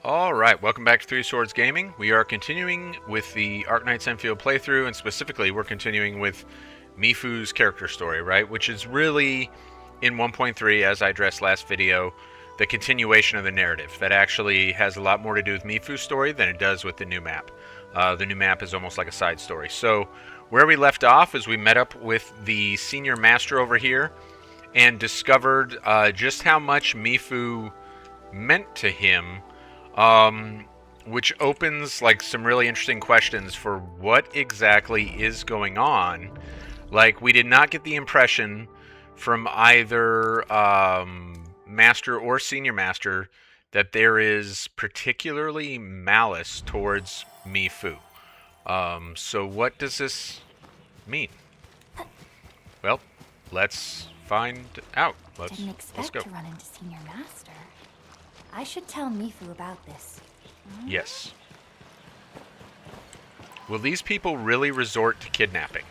Alright, welcome back to Three Swords Gaming. We are continuing with the Arknights Endfield playthrough, and specifically we're continuing with Mifu's character story, right? Which is really, in 1.3, as I addressed last video, the continuation of the narrative. That actually has a lot more to do with Mifu's story than it does with the new map. The new map is almost like a side story. So, where we left off is we met up with the senior master over here and discovered just how much Mifu meant to him, which opens like some really interesting questions for what exactly is going on. Like, we did not get the impression from either master or senior master that there is particularly malice towards Mifu. So what does this mean? Well, let's find out. Didn't Let's expect go. to run into Senior Master. I should tell Mifu about this. Yes. Will these people really resort to kidnapping?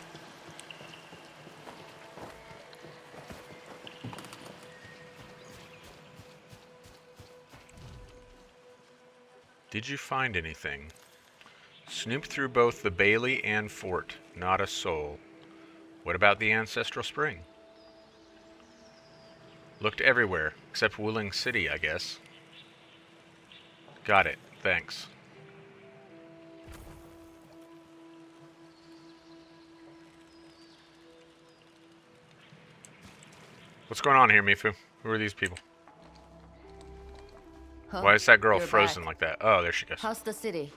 Did you find anything? Snooped through both the Bailey and fort. Not a soul. What about the ancestral spring? Looked everywhere, except Wuling City, I guess. Got it. Thanks. What's going on here, Mifu? Who are these people? Huh? Why is that girl You're frozen back. like that? Oh, there she goes. How's the city?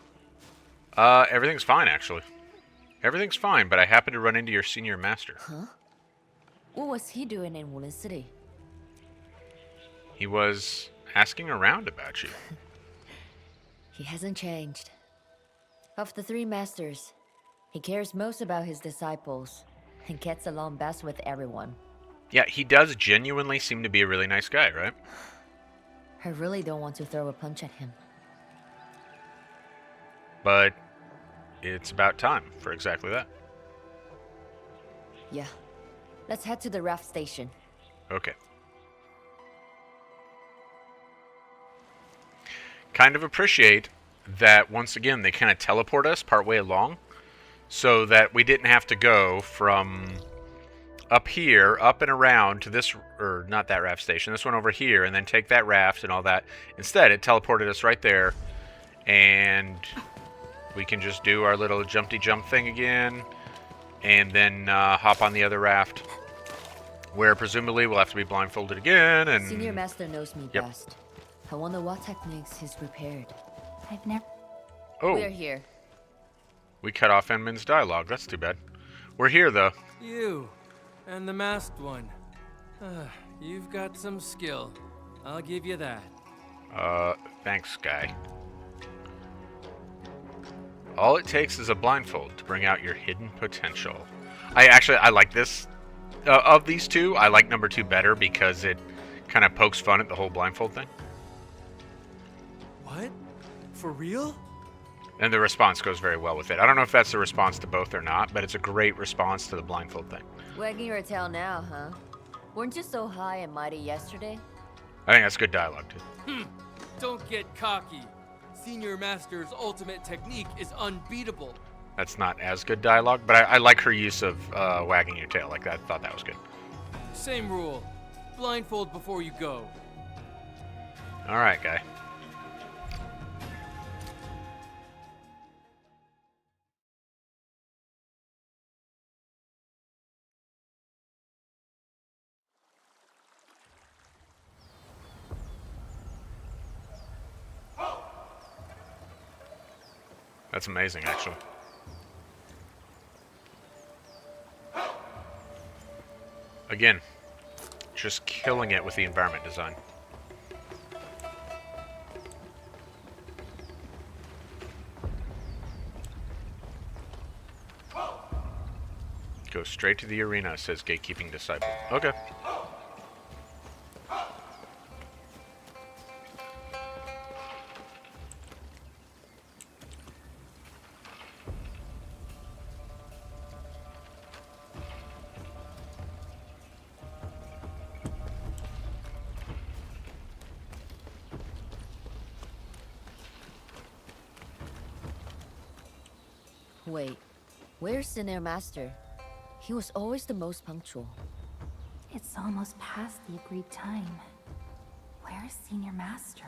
Everything's fine, actually. Everything's fine, but I happened to run into your senior master. Huh? What was he doing in Woolen City? He was asking around about you. He hasn't changed. Of the three masters, he cares most about his disciples and gets along best with everyone. Yeah, he does genuinely seem to be a really nice guy, right? I really don't want to throw a punch at him. But it's about time for exactly that. Yeah. Let's head to the raft station. Okay. Kind of appreciate that once again they kind of teleport us partway along so that we didn't have to go from up here, up and around to this, or not that raft station, this one over here, and then take that raft and all that. Instead, it teleported us right there, and we can just do our little jumpty jump thing again, and then hop on the other raft, where presumably we'll have to be blindfolded again, and... Senior Master knows me Yep. best. I wonder what techniques he's prepared. I've never. Oh, We're here. we cut off Enmin's dialogue. That's too bad. We're here, though. You, and the masked one. You've got some skill. I'll give you that. Thanks, guy. All it takes is a blindfold to bring out your hidden potential. I like this. Of these two, I like number 2 better because it kind of pokes fun at the whole blindfold thing. What? For real? And the response goes very well with it. I don't know if that's the response to both or not, but it's a great response to the blindfold thing. Wagging your tail now, huh? Weren't you so high and mighty yesterday? I think that's good dialogue, too. Don't get cocky. Senior Master's ultimate technique is unbeatable. That's not as good dialogue, but I like her use of wagging your tail like that. I thought that was good. Same rule. Blindfold before you go. Alright, guy. That's amazing, actually. Again, just killing it with the environment design. Go straight to the arena, says Gatekeeping Disciple. Okay. Wait, where's Senior Master? He was always the most punctual. It's almost past the agreed time. Where is Senior Master?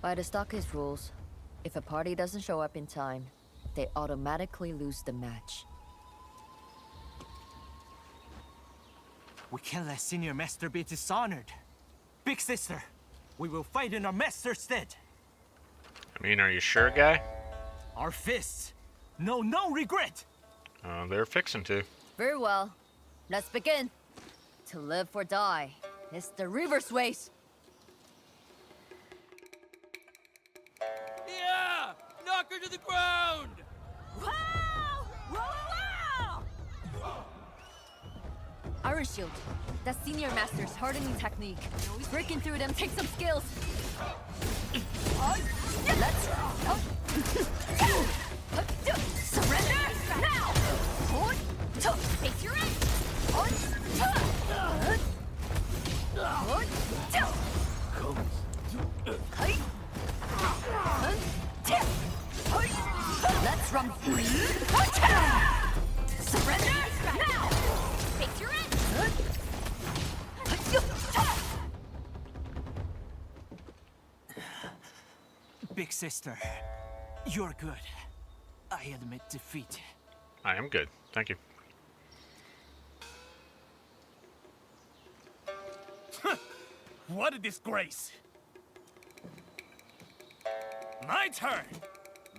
By the stockist rules, if a party doesn't show up in time, they automatically lose the match. We can't let Senior Master be dishonored. Big sister, we will fight in our master's stead. I mean, are you sure, guy? Our fists. No regret. They're fixing to. Very well. Let's begin. To live or die. It's the reverse race. Yeah! Knock her to the ground! Iron Shield. That's Senior Master's hardening technique. Breaking through them takes some skills. Let's surrender now. Face your end. Let's run. Surrender now. Face your end. Big sister, you're good. I admit defeat. I am good. Thank you. What a disgrace! My turn!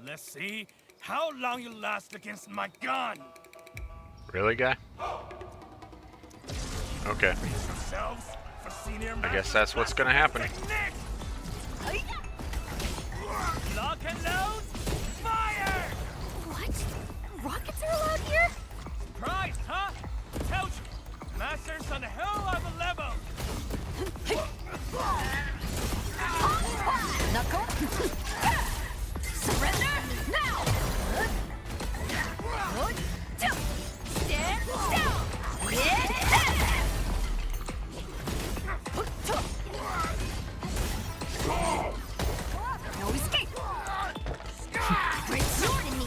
Let's see how long you last against my gun! Really, guy? Okay. Brace yourselves for Senior I guess Master's that's what's gonna happen. technique! Lock and load! Fire! What? Rockets are allowed here? Surprise, huh? Told you! Master's on a hell of a level! Knuckle. Surrender now. Stand down. No escape. Great sword in me.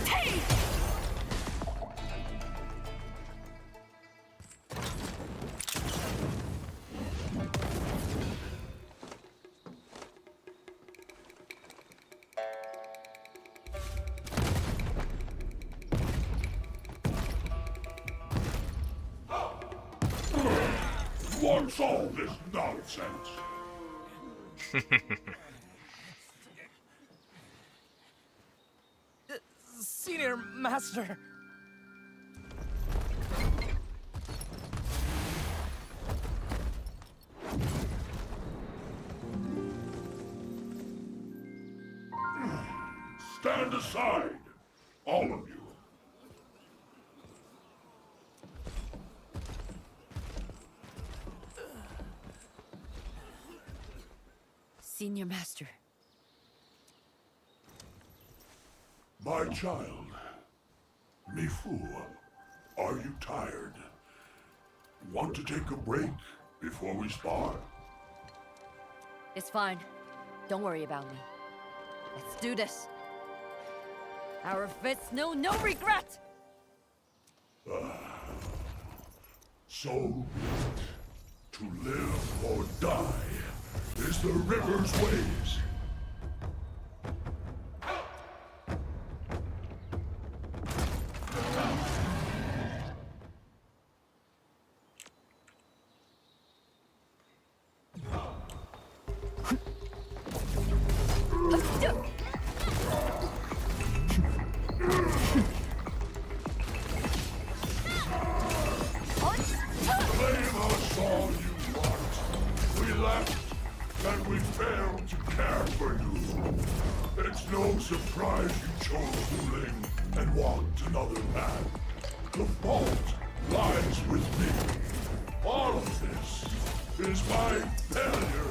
What's all this nonsense? Senior Master. Stand aside, all of you. Senior Master. My child, Mifu, are you tired? Want to take a break before we spar? It's fine. Don't worry about me. Let's do this. Our fists know no regret! So, to live or die is the river's ways. Blame us all you want. We left, and we failed to care for you. It's no surprise you chose to live and walked another path. The fault lies with me. All of this is my failure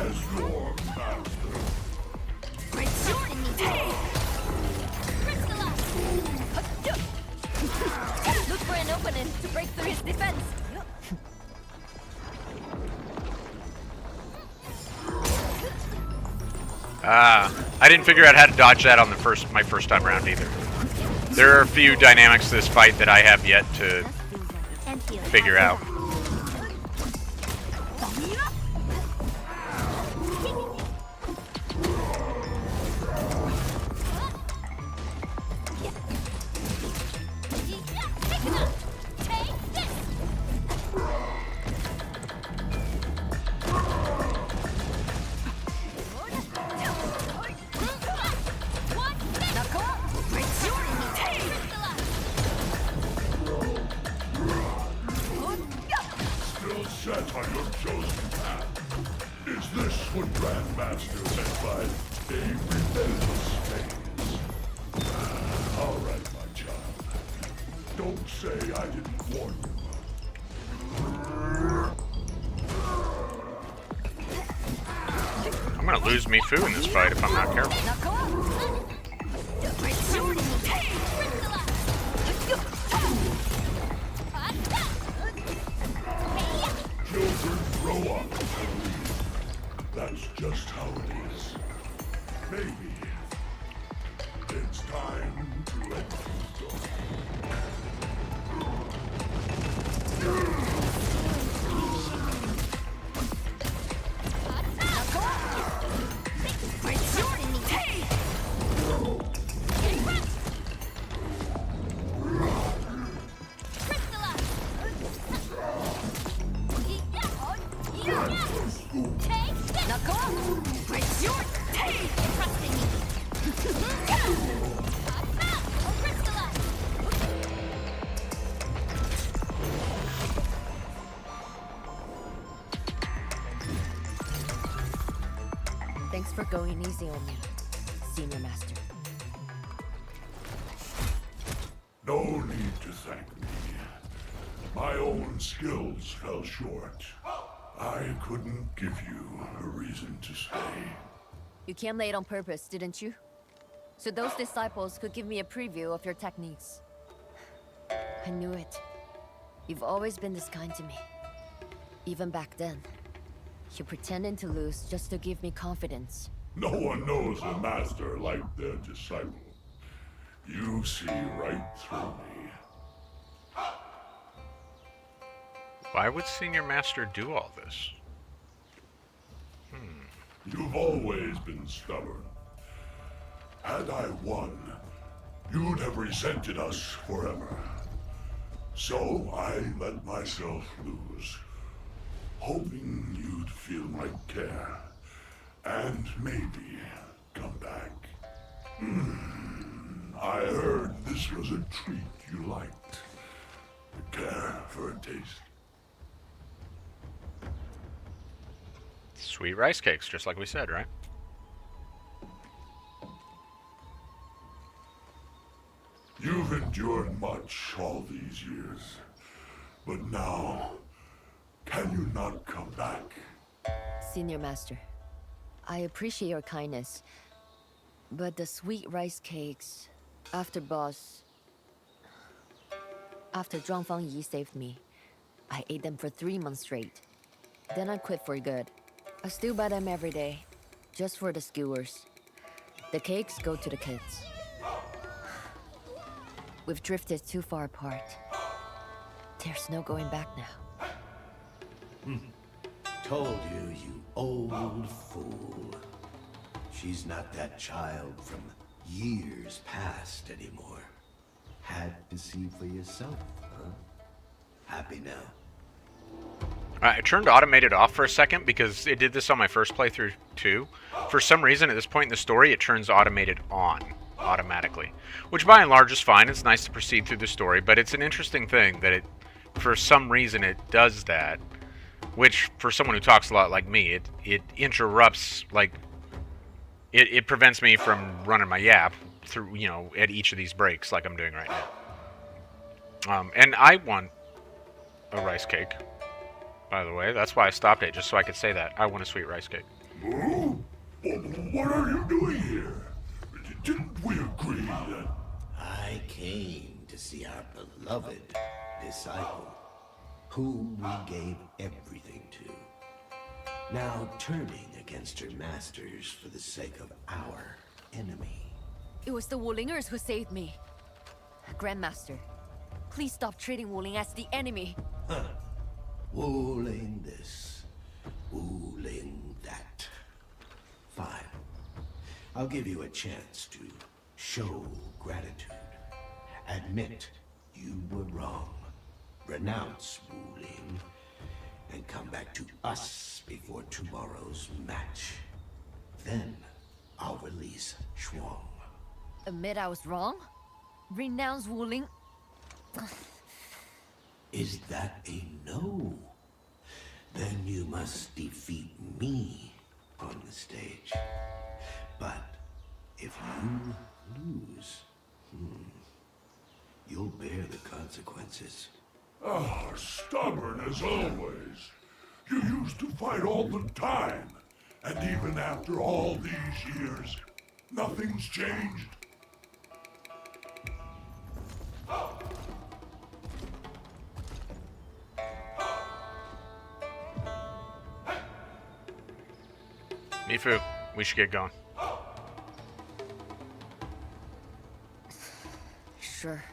as your master. Great sword in me. Look for an opening to break through his defense. I didn't figure out how to dodge that on my first time around either. There are a few dynamics to this fight that I have yet to Endfield. figure out. Still set on your chosen path. Is this what Grandmaster meant by a rebellious phase? All right, my child. Don't say I didn't warn you. I'm gonna lose Mifu in this fight if I'm not careful. Children grow up. That's just how it is. Maybe it's time to let you go. Thanks for going easy on me, Senior Master. No need to thank me. My own skills fell short. I couldn't give you a reason to stay. You came late on purpose, didn't you? So those disciples could give me a preview of your techniques. I knew it. You've always been this kind to me. Even back then. You pretended to lose just to give me confidence. No one knows a master like their disciple. You see right through me. Why would Senior Master do all this? You've always been stubborn. Had I won, you'd have resented us forever. So I let myself lose, hoping you'd feel my care, and maybe come back. I heard this was a treat you liked. Care for a taste? Sweet rice cakes, just like we said, right? You've endured much all these years, but now, can you not come back? Senior Master, I appreciate your kindness, but the sweet rice cakes, after Zhuangfang Yi saved me, I ate them for 3 months straight. Then I quit for good. I still buy them every day, just for the skewers. The cakes go to the kids. We've drifted too far apart. There's no going back now. Told you, you old fool. She's not that child from years past anymore. Had to see for yourself, huh? Happy now? I turned automated off for a second because it did this on my first playthrough too. For some reason, at this point in the story, it turns automated on automatically, which by and large is fine. It's nice to proceed through the story, but it's an interesting thing that for some reason, it does that, which for someone who talks a lot like me, it interrupts, like, it prevents me from running my yap through, at each of these breaks like I'm doing right now. And I want a rice cake, by the way. That's why I stopped it, just so I could say that. I want a sweet rice cake. Oh? What are you doing here? Didn't we agree that... I came to see our beloved disciple, whom we gave everything to, now turning against her masters for the sake of our enemy. It was the Wolingers who saved me. Grandmaster, please stop treating Wuling as the enemy. Wuling this, Wuling that. Fine. I'll give you a chance to show gratitude. Admit you were wrong. Renounce Wuling, and come back to us before tomorrow's match. Then I'll release Shuang. Admit I was wrong? Renounce Wuling? Is that a no? Then you must defeat me on the stage. But if you lose, you'll bear the consequences. Ah, stubborn as always. You used to fight all the time. And even after all these years, nothing's changed. Mifu, we should get going. Sure.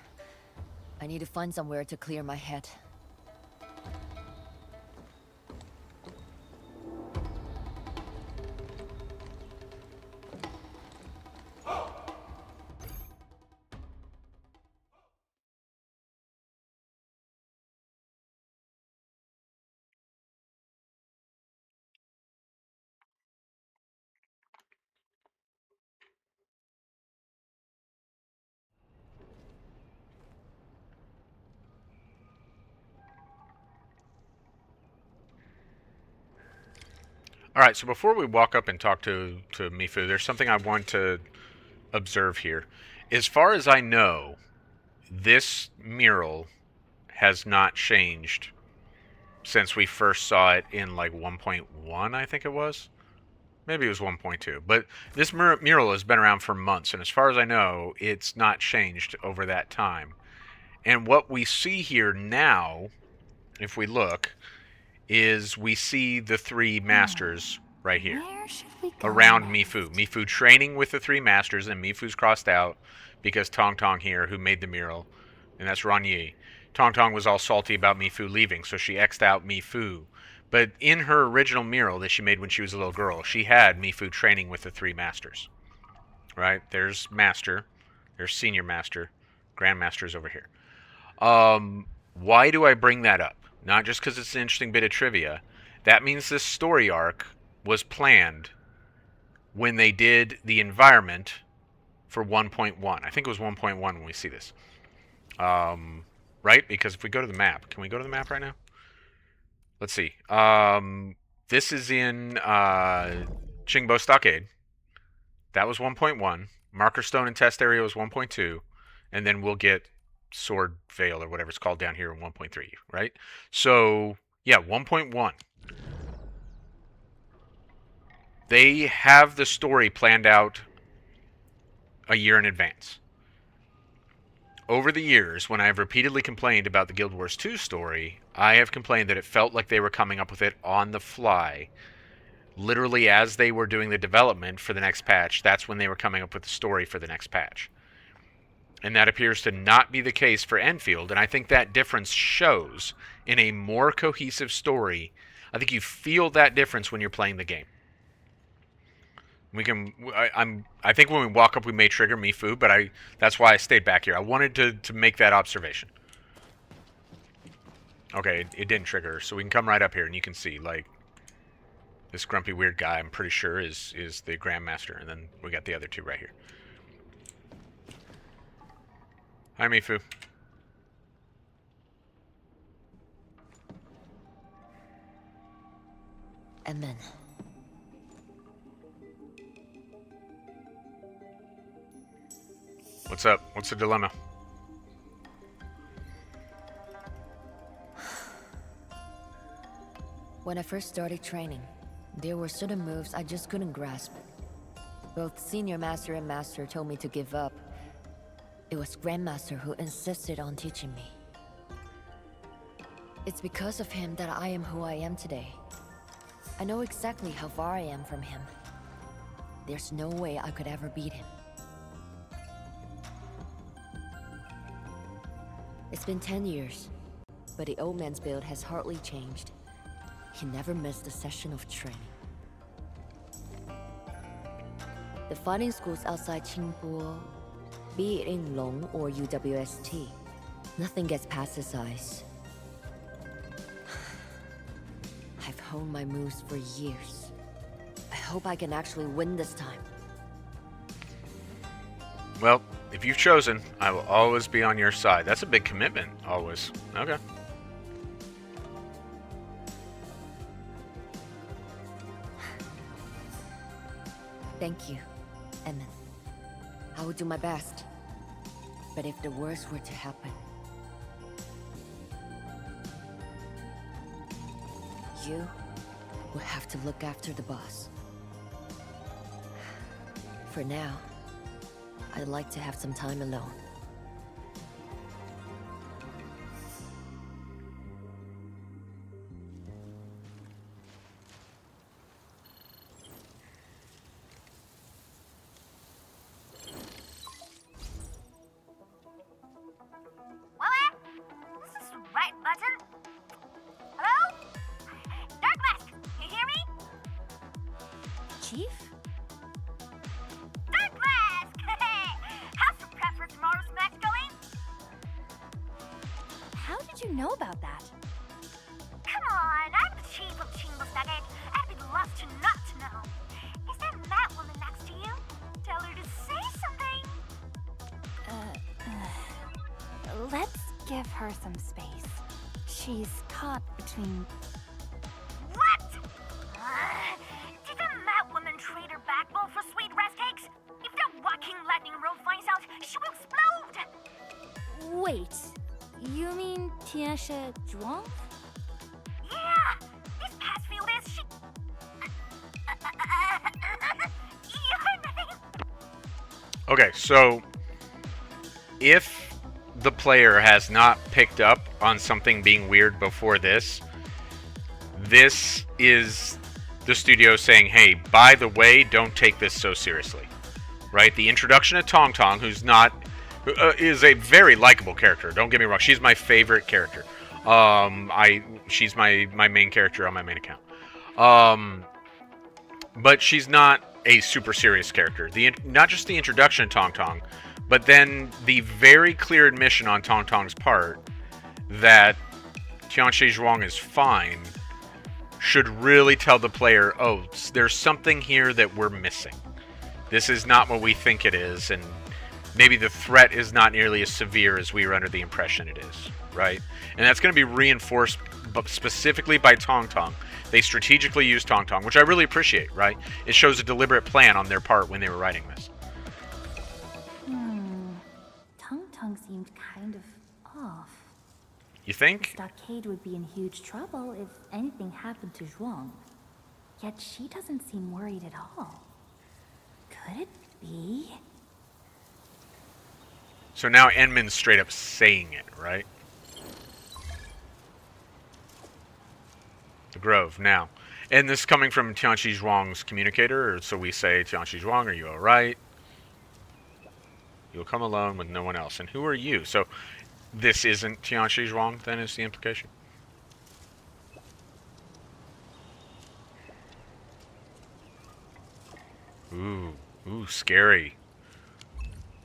I need to find somewhere to clear my head. All right, so before we walk up and talk to Mifu, there's something I want to observe here. As far as I know, this mural has not changed since we first saw it in like 1.1, I think it was. Maybe it was 1.2. But this mural has been around for months, and as far as I know, it's not changed over that time. And what we see here now, if we look, is we see the three masters right here Where should we go around next? Mifu. Mifu training with the three masters, and Mifu's crossed out because Tong Tong here, who made the mural, and that's Ron Yi. Tong Tong was all salty about Mifu leaving, so she X'd out Mifu. But in her original mural that she made when she was a little girl, she had Mifu training with the three masters. Right? There's Master, there's Senior Master, Grandmaster's over here. Why do I bring that up? Not just because it's an interesting bit of trivia. That means this story arc was planned when they did the environment for 1.1. I think it was 1.1 when we see this. Right? Because if we go to the map, can we go to the map right now? Let's see. This is in Qingbo Stockade. That was 1.1. Marker Stone and Test Area was 1.2. And then we'll get Sword Veil or whatever it's called down here in 1.3, right? So, yeah, 1.1. They have the story planned out a year in advance. Over the years, when I have repeatedly complained about the Guild Wars 2 story, I have complained that it felt like they were coming up with it on the fly. Literally, as they were doing the development for the next patch, that's when they were coming up with the story for the next patch. And that appears to not be the case for Endfield, and I think that difference shows in a more cohesive story. I think you feel that difference when you're playing the game. We can. I think when we walk up, we may trigger Mifu, but that's why I stayed back here. I wanted to make that observation. Okay, it didn't trigger her, so we can come right up here, and you can see, like, this grumpy weird guy, I'm pretty sure, is the Grandmaster, and then we got the other two right here. Hi, Mifu. And then... What's up? What's the dilemma? When I first started training, there were certain moves I just couldn't grasp. Both Senior Master and Master told me to give up. It was Grandmaster who insisted on teaching me. It's because of him that I am who I am today. I know exactly how far I am from him. There's no way I could ever beat him. It's been 10 years, but the old man's build has hardly changed. He never missed a session of training. The fighting schools outside Qingbo, be it in Long or UWST, nothing gets past his eyes. I've honed my moves for years. I hope I can actually win this time. Well, if you've chosen, I will always be on your side. That's a big commitment, always. Okay. Thank you, Emmett. I will do my best. But if the worst were to happen, you will have to look after the boss. For now, I'd like to have some time alone. This is the right button. Hello? Dark Mask, you hear me? Chief? Dark Mask! How's the prep for tomorrow's match going? How did you know about that? Come on, I'm the chief of Chingbo's Nugget. I'd be lost to not to know. Is that mad woman next to you? Tell her to say something. Let's give her some space. She's caught between... What? Did the mad woman trade her backbone for sweet rest cakes? If that walking lightning road finds out, she will explode! Wait, you mean Tianxia Zhuang? Yeah! This past few days, she... Your name? Okay, so if the player has not picked up on something being weird before this, this is the studio saying, hey, by the way, don't take this so seriously, right? The introduction of Tong Tong, who's not, is a very likable character. Don't get me wrong, she's my favorite character. She's my main character on my main account. But she's not a super serious character. Not just the introduction of Tong Tong, but then the very clear admission on Tong Tong's part that Tianxia Zhuang is fine should really tell the player, oh, there's something here that we're missing. This is not what we think it is, and maybe the threat is not nearly as severe as we were under the impression it is, right? And that's going to be reinforced specifically by Tong Tong. They strategically use Tong Tong, which I really appreciate, right? It shows a deliberate plan on their part when they were writing this. Tong Tong seemed kind of off. You think? Stockade would be in huge trouble if anything happened to Zhuang. Yet she doesn't seem worried at all. Could it be? So now Enmin's straight up saying it, right? The Grove, now. And this coming from Tianxia Zhuang's communicator, or so we say, Tianxia Zhuang, are you alright? You'll come alone with no one else. And who are you? So this isn't Tianxia Zhuang, then, is the implication? Ooh, scary.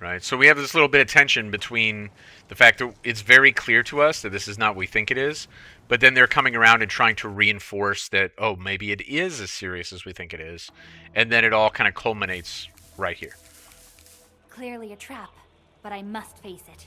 Right, so we have this little bit of tension between the fact that it's very clear to us that this is not what we think it is, but then they're coming around and trying to reinforce that, oh, maybe it is as serious as we think it is, and then it all kind of culminates right here. Clearly a trap, but I must face it.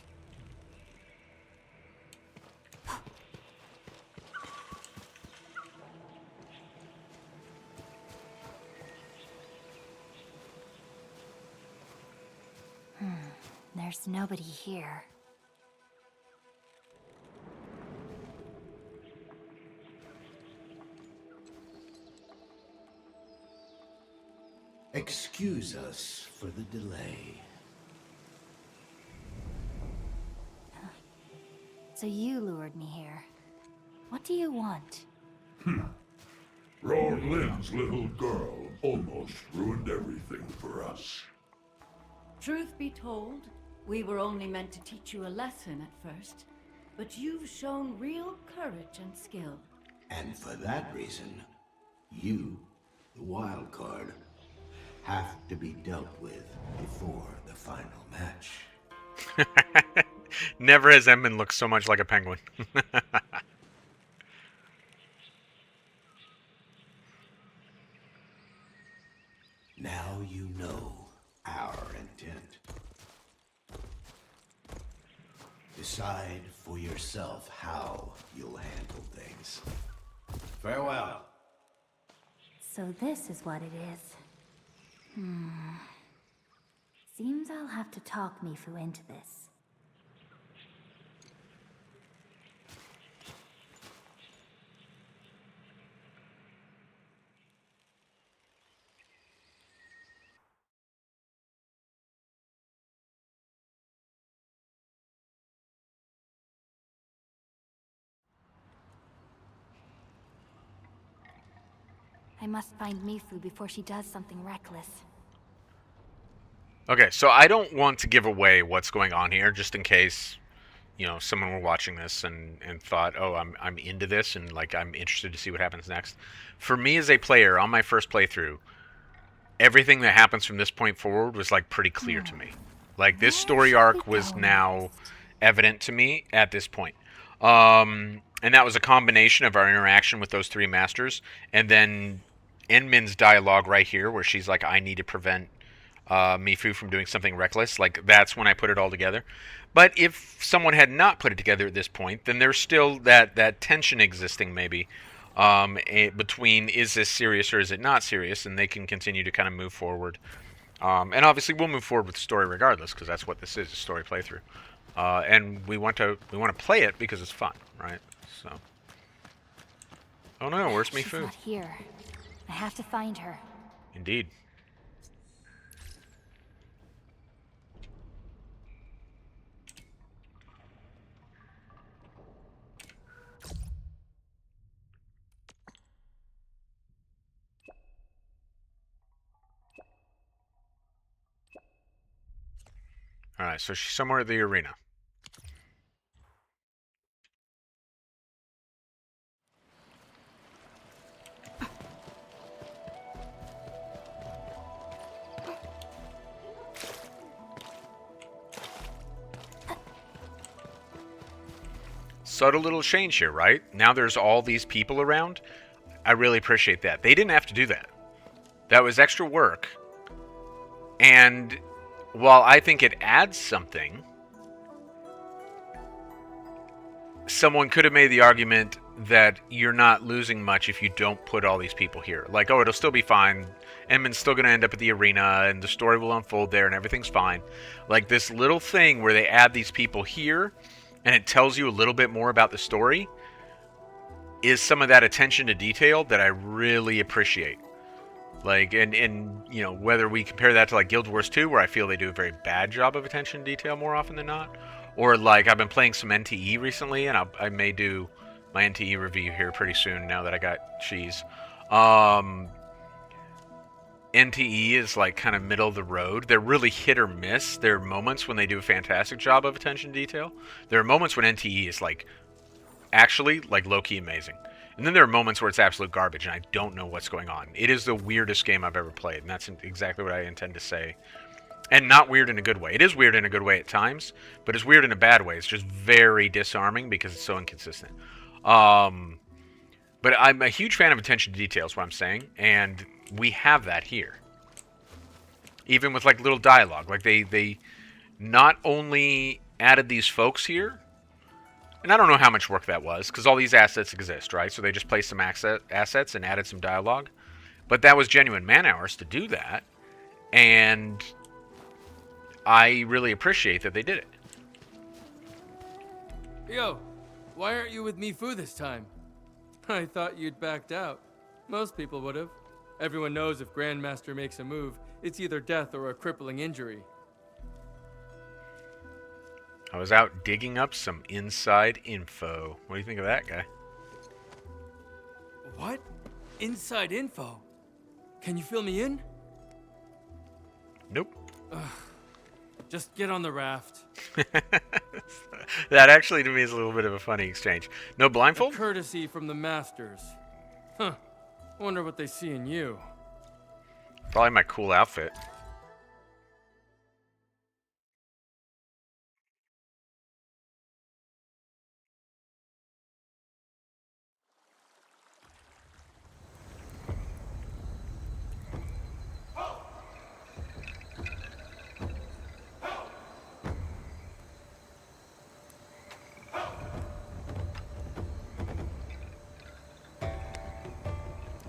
There's nobody here. Excuse us for the delay. So you lured me here. What do you want? Roar Lynn's little girl almost ruined everything for us. Truth be told, we were only meant to teach you a lesson at first. but you've shown real courage and skill. And for that reason, you, the wild card, have to be dealt with before the final match. Never has Edmund looked so much like a penguin. Now you know our intent. Decide for yourself how you'll handle things. Farewell. So this is what it is. Seems I'll have to talk Mifu into this. I must find Mifu before she does something reckless. Okay, so I don't want to give away what's going on here, just in case, you know, someone were watching this and thought, oh, I'm into this and like I'm interested to see what happens next. For me as a player on my first playthrough, everything that happens from this point forward was like pretty clear to me. Like this story arc was now evident to me at this point. And that was a combination of our interaction with those three masters and then Enmin's dialogue right here where she's like, I need to prevent Mifu from doing something reckless. Like that's when I put it all together. But if someone had not put it together at this point, then there's still that tension existing maybe between is this serious or is it not serious, and they can continue to kind of move forward. And obviously we'll move forward with the story regardless because that's what this is, a story playthrough. And we want to play it because it's fun, right? So. Oh no, where's Mifu? She's not here. I have to find her. Indeed. Alright, so she's somewhere at the arena. Subtle little change here, right? Now there's all these people around. I really appreciate that. They didn't have to do that. That was extra work. And while I think it adds something, someone could have made the argument that you're not losing much if you don't put all these people here. Like, oh, it'll still be fine. Edmund's still going to end up at the arena, and the story will unfold there, and everything's fine. Like, this little thing where they add these people here, and it tells you a little bit more about the story, is some of that attention to detail that I really appreciate. Like, and you know, whether we compare that to, like, Guild Wars 2, where I feel they do a very bad job of attention to detail more often than not, or, like, I've been playing some NTE recently, and I may do my NTE review here pretty soon now that I got cheese. NTE is, like, kind of middle of the road. They're really hit or miss. There are moments when they do a fantastic job of attention to detail. There are moments when NTE is, like, actually, like, low-key amazing. And then there are moments where it's absolute garbage, and I don't know what's going on. It is the weirdest game I've ever played, and that's exactly what I intend to say. And not weird in a good way. It is weird in a good way at times, but it's weird in a bad way. It's just very disarming because it's so inconsistent. But I'm a huge fan of attention to detail, is what I'm saying, and we have that here. Even with, like, little dialogue. Like, they not only added these folks here, and I don't know how much work that was, because all these assets exist, right? So they just placed some assets and added some dialogue. But that was genuine man-hours to do that, and I really appreciate that they did it. Yo, why aren't you with Mifu this time? I thought you'd backed out. Most people would have. Everyone knows if Grandmaster makes a move, it's either death or a crippling injury. I was out digging up some inside info. What do you think of that, guy? What? Inside info? Can you fill me in? Nope. Just get on the raft. That actually to me is a little bit of a funny exchange. No blindfold? Courtesy from the masters. Huh. Wonder what they see in you. Probably my cool outfit.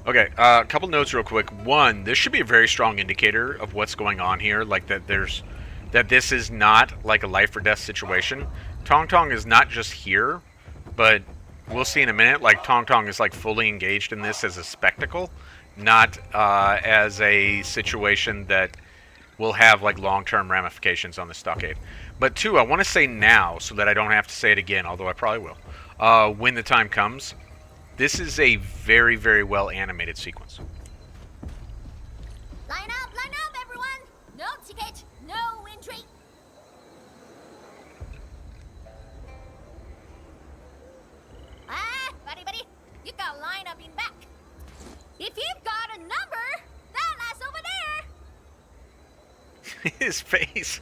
Okay, a couple notes real quick. One, this should be a very strong indicator of what's going on here, like that this is not like a life or death situation. Tong Tong is not just here, but we'll see in a minute, like Tong Tong is like fully engaged in this as a spectacle, not as a situation that will have like long-term ramifications on the stockade. But two, I want to say now so that I don't have to say it again, although I probably will, when the time comes. This is a very, very well animated sequence. Line up, everyone! No ticket, no entry! Buddy, you got line up in back. If you've got a number, that lass over there! His face.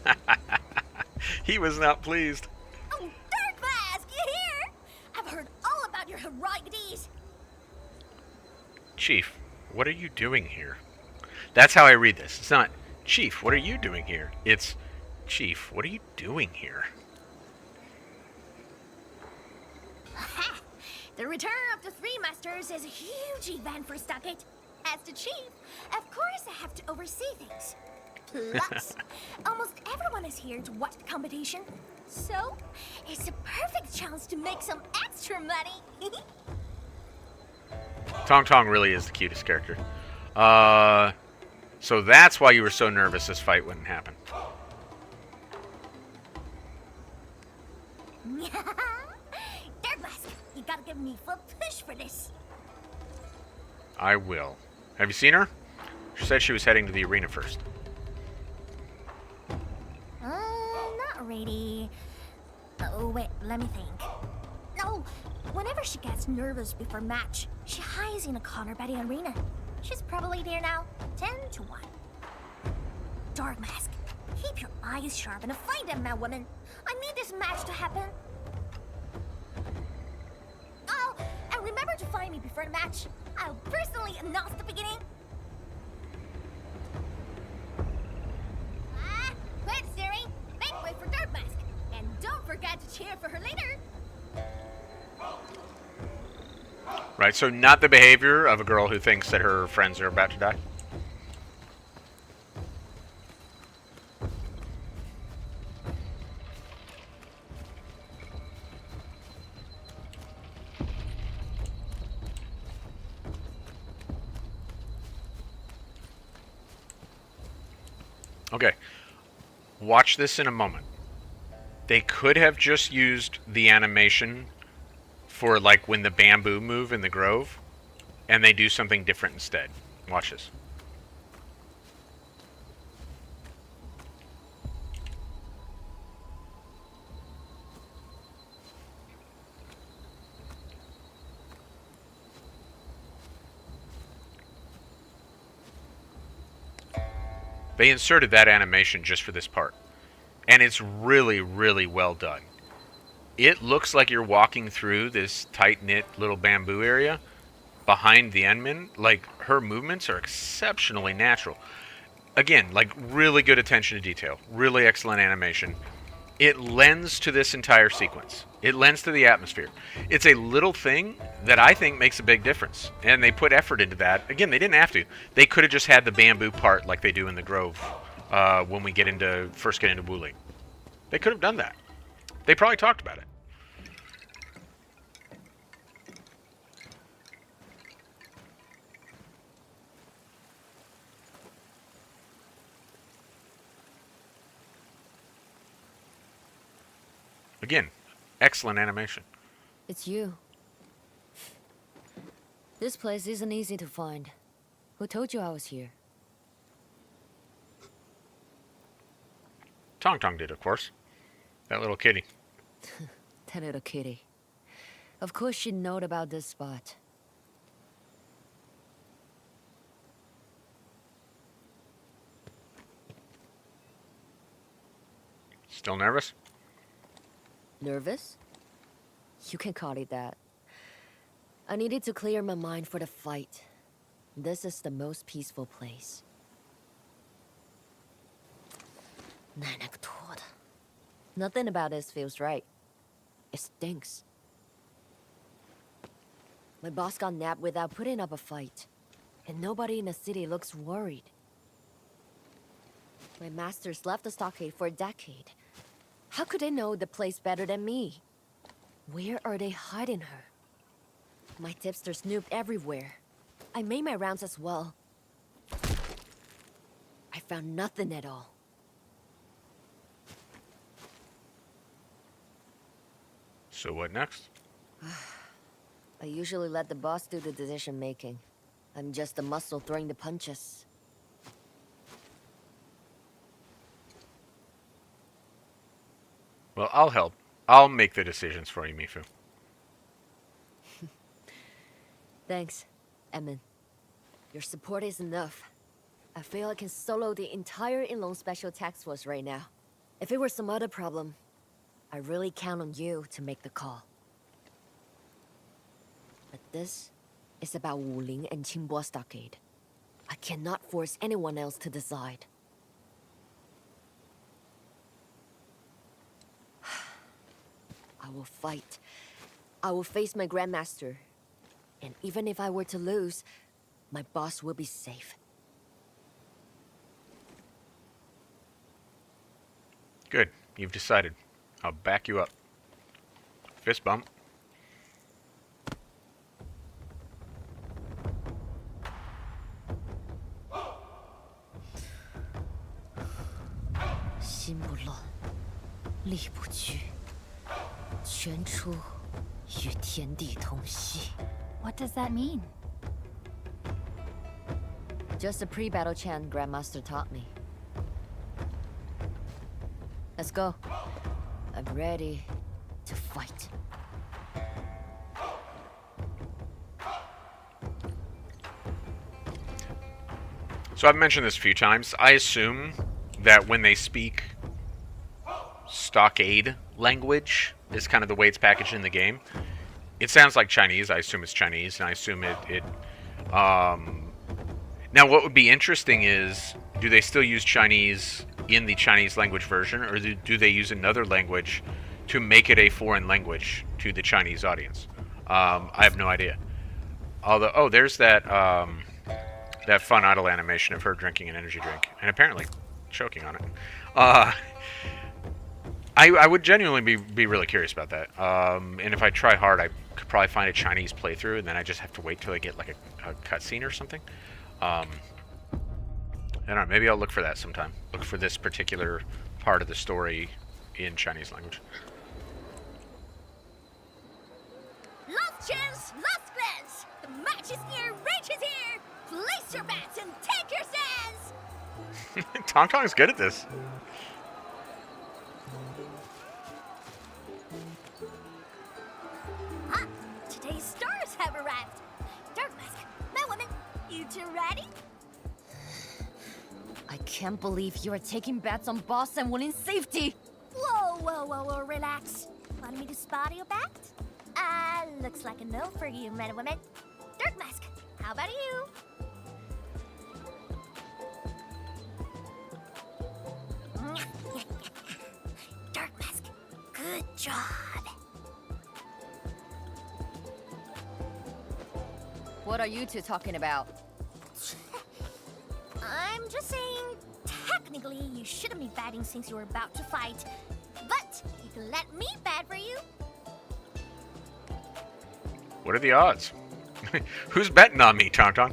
He was not pleased. Oh, Dark Mask, you here? I've heard all about your heroic deeds. Chief, what are you doing here? That's how I read this. It's not, Chief, what are you doing here? It's, Chief, what are you doing here? The return of the Three Masters is a huge event for Stockade. As the chief, of course I have to oversee things. Plus, almost everyone is here to watch the competition. So, it's a perfect chance to make some extra money. Tong Tong really is the cutest character. So that's why you were so nervous this fight wouldn't happen. Dark Mask, you gotta give me full push for this. I will. Have you seen her? She said she was heading to the arena first. Not really. Oh, wait, let me think. No, whenever she gets nervous before match, she hides in a corner by the arena. She's probably there now, 10 to 1. Dark Mask, keep your eyes sharp and find them, my woman. I need this match to happen. Oh, and remember to find me before the match. I'll personally announce the beginning. Quit staring. Make way for Dark Mask. And don't forget to cheer for her later. Right, so not the behavior of a girl who thinks that her friends are about to die. Okay, watch this in a moment. They could have just used the animation for like when the bamboo move in the grove, and they do something different instead. Watch this. They inserted that animation just for this part, and it's really, really well done. It looks like you're walking through this tight-knit little bamboo area behind the Endman. Like, her movements are exceptionally natural. Again, like, really good attention to detail. Really excellent animation. It lends to this entire sequence. It lends to the atmosphere. It's a little thing that I think makes a big difference. And they put effort into that. Again, they didn't have to. They could have just had the bamboo part like they do in the Grove when we first get into Wuling. They could have done that. They probably talked about it. Again, excellent animation. It's you. This place isn't easy to find. Who told you I was here? Tong Tong did, of course. That little kitty. That little kitty. Of course she knowed about this spot. Still nervous? Nervous? You can call it that. I needed to clear my mind for the fight. This is the most peaceful place. Nothing about this feels right. It stinks. My boss got nabbed without putting up a fight. And nobody in the city looks worried. My masters left the stockade for a decade. How could they know the place better than me? Where are they hiding her? My tipster snooped everywhere. I made my rounds as well. I found nothing at all. So what next? I usually let the boss do the decision making. I'm just a muscle throwing the punches. Well, I'll help. I'll make the decisions for you, Mifu. Thanks, Emin. Your support is enough. I feel I can solo the entire Inlong Special Task Force right now. If it were some other problem, I really count on you to make the call. But this is about Wuling and Qingbo Stockade. I cannot force anyone else to decide. I will fight. I will face my Grandmaster. And even if I were to lose, my boss will be safe. Good. You've decided. I'll back you up. Fist bump. What does that mean? Just a pre-battle chant Grandmaster taught me. Let's go. I'm ready to fight. So I've mentioned this a few times. I assume that when they speak stockade language is kind of the way it's packaged in the game. It sounds like Chinese. I assume it's Chinese, and I assume now, what would be interesting is, do they still use Chinese in the Chinese language version, or do they use another language to make it a foreign language to the Chinese audience? I have no idea. Although, oh, there's that that fun idle animation of her drinking an energy drink, and apparently choking on it. I would genuinely be really curious about that. And if I try hard, I could probably find a Chinese playthrough, and then I just have to wait till I get like a cutscene or something. I don't know, maybe I'll look for that sometime. Look for this particular part of the story in Chinese language. Last chance, last glance! The match is near, rage is here! Place your bets and take your stands! Tong Tong's good at this. Ah, today's stars have arrived! Dark Mask, my woman, you two ready? I can't believe you are taking bets on boss and winning safety. Whoa, relax. Want me to spot your bet? Looks like a no for you, men and women. Dark Mask, how about you? Dark Mask, good job. What are you two talking about? I'm just saying, technically, you shouldn't be betting since you were about to fight. But you can let me bet for you. What are the odds? Who's betting on me, Tong Tong?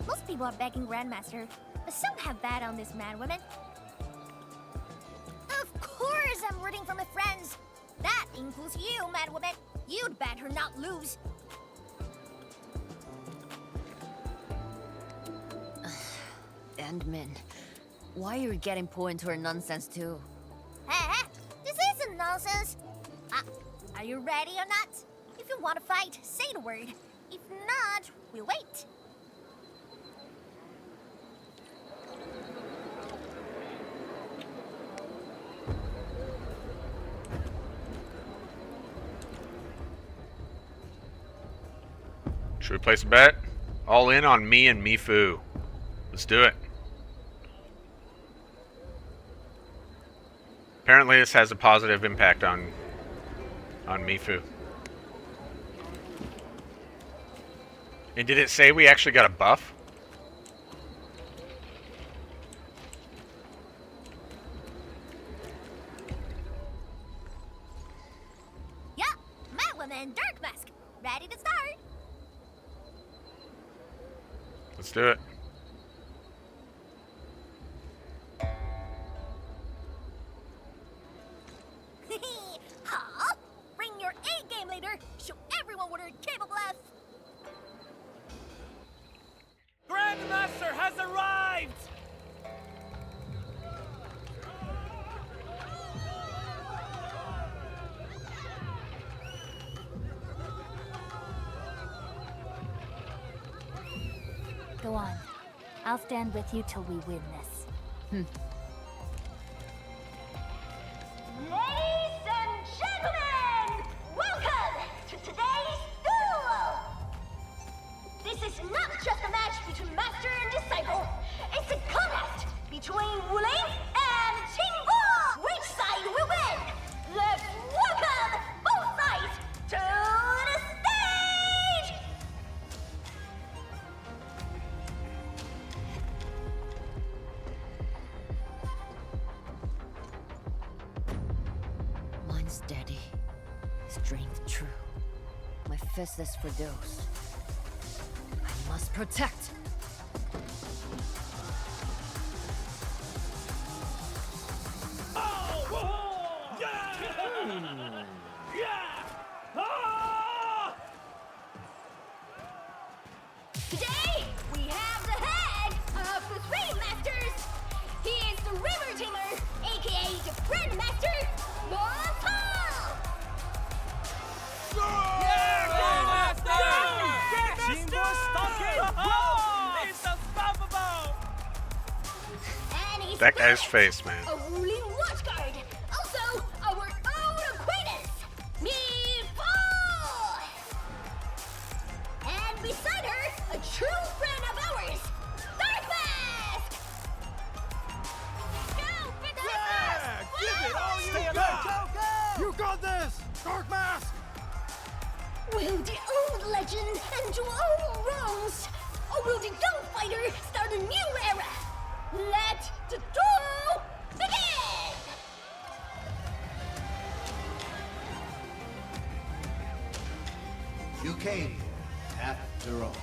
Most people are begging Grandmaster, but some have bet on this man, woman. Of course I'm rooting for my friends. That includes you, mad woman. You'd bet her not lose. And Min, why are you getting pulled into her nonsense too? This isn't nonsense. Are you ready or not? If you want to fight, say the word. If not, we'll wait. Should we place a bet? All in on me and Mifu. Let's do it. Apparently this has a positive impact on Mifu. And did it say we actually got a buff? Yeah, Matwoman, Dark Mask. Ready to start. Let's do it. Huh? Bring your A game leader. Show everyone what you're capable of. Grandmaster has arrived! Go on. I'll stand with you till we win this. Ladies and gentlemen, welcome to today's duel! This is not just a match between master and disciple. It's a contest between Wu Ling and Qingbo. Which side will win? Let's welcome both sides to the stage! Mine's steady, strength true. My fist is for those I must protect. Today, we have the head of the Three Masters. He is the River Tamer, aka the Grandmaster, Montal! It's unstoppable! And he's That guy's face, man. a ruling watchguard. Also, our own acquaintance, Mifu! And beside her, a true friend of ours, Dark Mask! Go, Big Mask! Give it all you got! You got this! Dark Mask! Will the old legend undo old wrongs? Or will the young fighter start a new era? Let the duel begin! You came here, after all.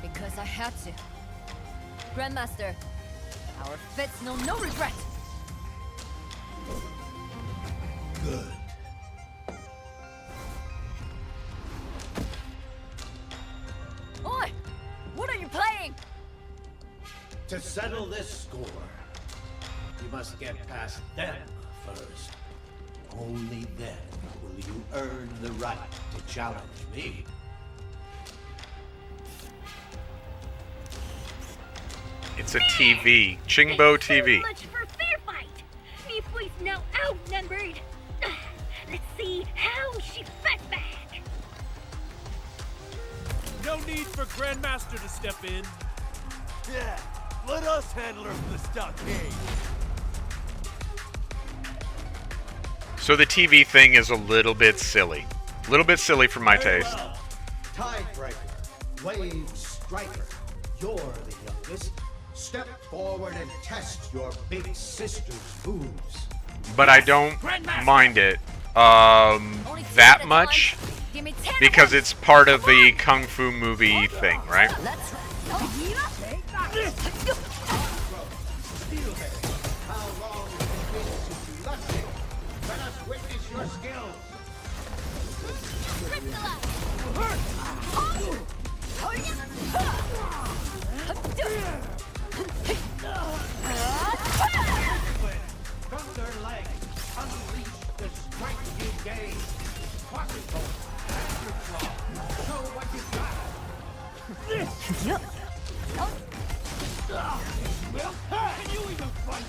Because I had to. Grandmaster, our fits know no regret. Good. Oi! What are you playing? To settle this score, you must get past them first. Only then will you earn the right to challenge me. It's a TV. Qingbo TV. So much for fair fight! Mifu's now outnumbered. Let's see how she fights back. No need for Grandmaster to step in. Yeah, let us handle her from the stockade. So the TV thing is a little bit silly. A little bit silly for my Very taste. well. Tiebreaker, Wave Striker, you're the youngest. Step forward and test your big sister's moves. But I don't mind it that much Give me 10 because it's part of the Kung Fu movie thing, right? Let's How long has it been since you left it? Let us witness your skills. Priscilla! Can you even fight?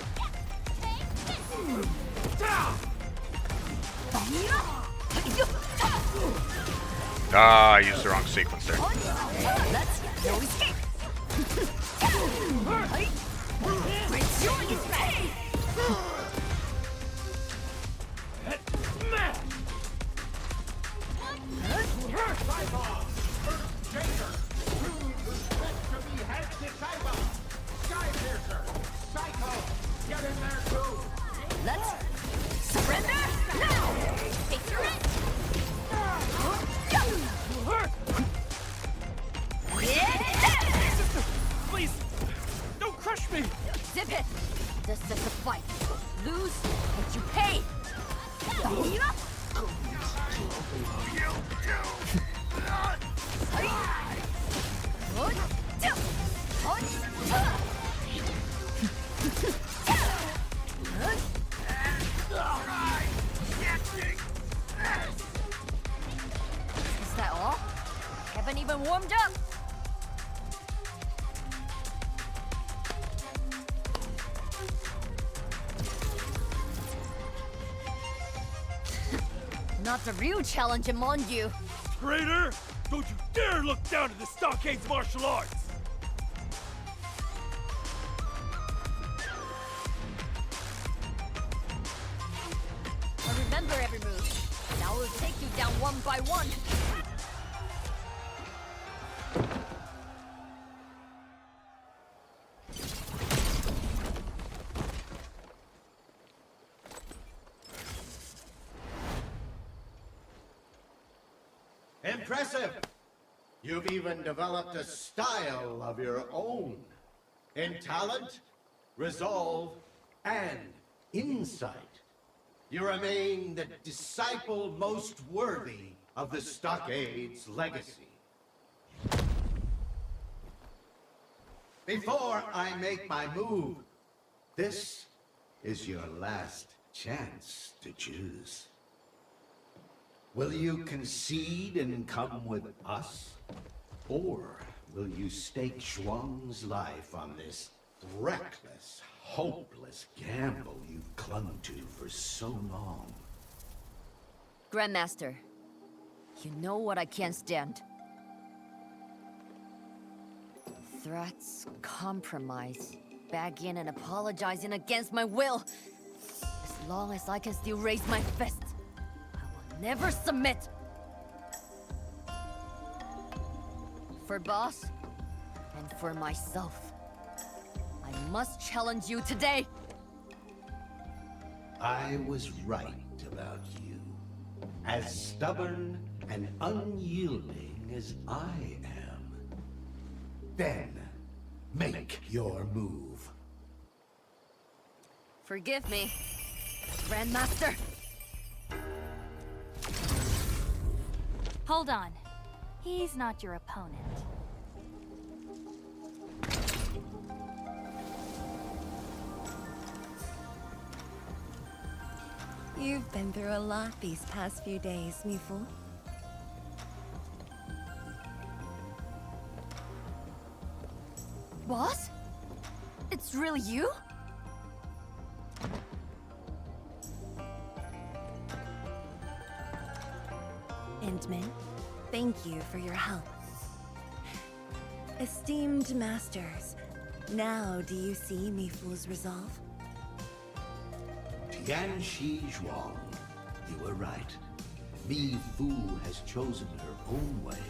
Ah, I used the wrong sequence there. Let's no escape. Rejoice me! Let's surrender now! Take your end! Please, don't crush me! Zip it! This is a fight. Lose what you pay! Is that all? Haven't even warmed up! Not the real challenge, among you. Traitor! Don't you dare look down at the Stockade's martial arts! I remember every move. Now we'll take you down one by one. Impressive! You've even developed a style of your own. In talent, resolve, and insight. You remain the disciple most worthy of the Stockade's legacy. Before I make my move, this is your last chance to choose. Will you concede and come with us? Or will you stake Shuang's life on this reckless, hopeless gamble you've clung to for so long? Grandmaster, you know what I can't stand. Threats, compromise, begging and apologizing against my will. As long as I can still raise my fist, I will never submit. For boss, and for myself, I must challenge you today. I was right about you. As stubborn and unyielding as I am. Then, make your move. Forgive me, Grandmaster. Hold on. He's not your opponent. You've been through a lot these past few days, Mifu. Boss? It's really you? Endman, thank you for your help. Esteemed masters, now do you see Mifu's resolve? Tianxi Zhuang, you were right. Mi Fu has chosen her own way,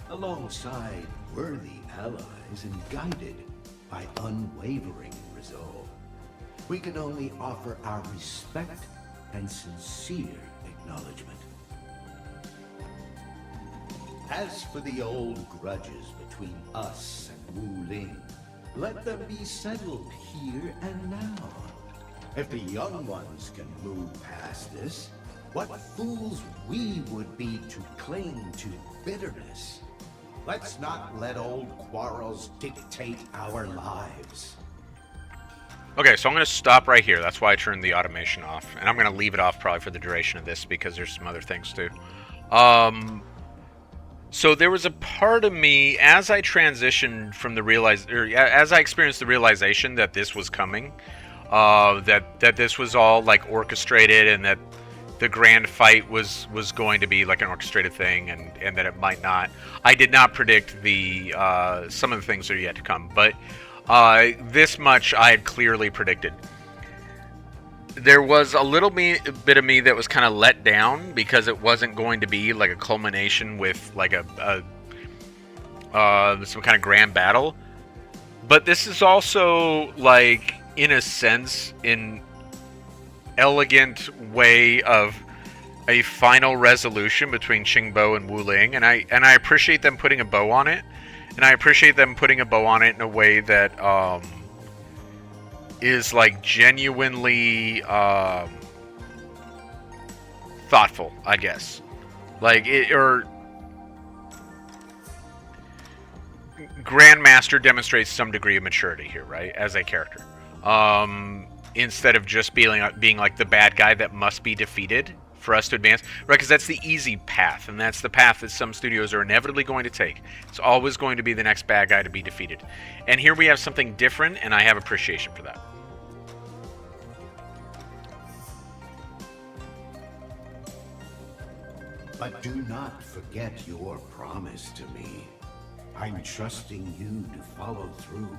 alongside worthy allies and guided by unwavering resolve. We can only offer our respect and sincere acknowledgement. As for the old grudges between us and Wu Ling, let them be settled here and now. If the young ones can move past this, what fools we would be to cling to bitterness. Let's not let old quarrels dictate our lives. Okay, so I'm going to stop right here. That's why I turned the automation off. And I'm going to leave it off probably for the duration of this because there's some other things too. So there was a part of me as I transitioned from as I experienced the realization that this was coming, that this was all like orchestrated, and that the grand fight was going to be like an orchestrated thing, and that it might not. I did not predict the some of the things that are yet to come, but this much I had clearly predicted. There was a little bit of me that was kind of let down because it wasn't going to be like a culmination with like some kind of grand battle. But this is also like, in a sense, an elegant way of a final resolution between Qingbo and Wu Ling, and I appreciate them putting a bow on it, and I appreciate them putting a bow on it in a way that is like genuinely thoughtful, I guess. Like Grandmaster demonstrates some degree of maturity here, right, as a character. Instead of just being like the bad guy that must be defeated for us to advance, right? Because that's the easy path, and that's the path that some studios are inevitably going to take. It's always going to be the next bad guy to be defeated. And here we have something different, and I have appreciation for that. But do not forget your promise to me. I'm trusting you to follow through.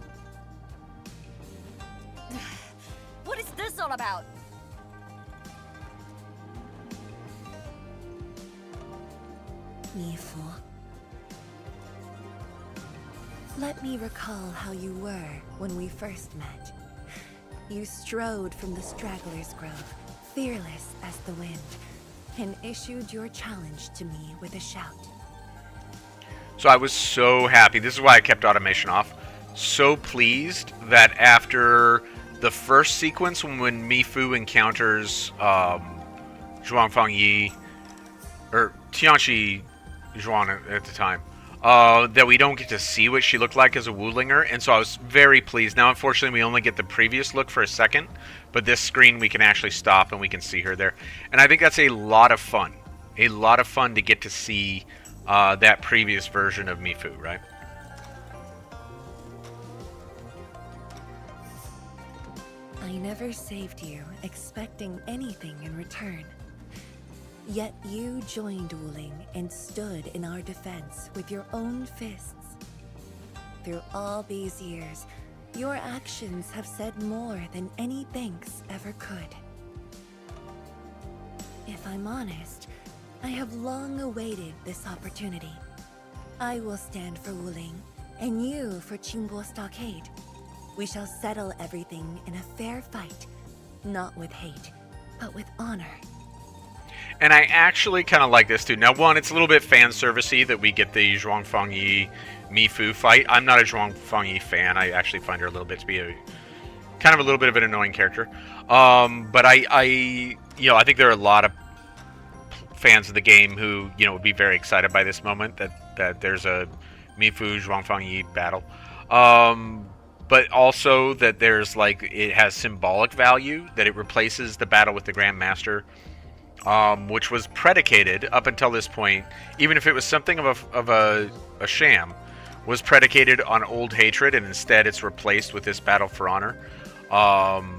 What is this all about? Mifu. Let me recall how you were when we first met. You strode from the Straggler's Grove, fearless as the wind, and issued your challenge to me with a shout. So I was so happy. This is why I kept automation off. So pleased that after the first sequence, when Mifu encounters Zhuang Yi, or Tianchi Zhuang at the time, that we don't get to see what she looked like as a Wulinger, and so I was very pleased. Now, unfortunately, we only get the previous look for a second, but this screen we can actually stop and we can see her there. And I think that's a lot of fun. A lot of fun to get to see that previous version of Mifu, right? I never saved you expecting anything in return. Yet you joined Wu Ling and stood in our defense with your own fists. Through all these years, your actions have said more than any thanks ever could. If I'm honest, I have long awaited this opportunity. I will stand for Wu Ling, and you for Qingbo Stockade. We shall settle everything in a fair fight, not with hate, but with honor. And I actually kind of like this too. Now, one, it's a little bit fan servicey that we get the Zhuang Yi Mifu fight. I'm not a Zhuang Yi fan. I actually find her a little bit to be a kind of a little bit of an annoying character. But I think there are a lot of fans of the game who would be very excited by this moment that there's a Mifu Zhuang Yi battle. But also that there's like it has symbolic value, that it replaces the battle with the Grandmaster. Which was predicated up until this point, even if it was something of a sham, was predicated on old hatred, and instead it's replaced with this battle for honor. I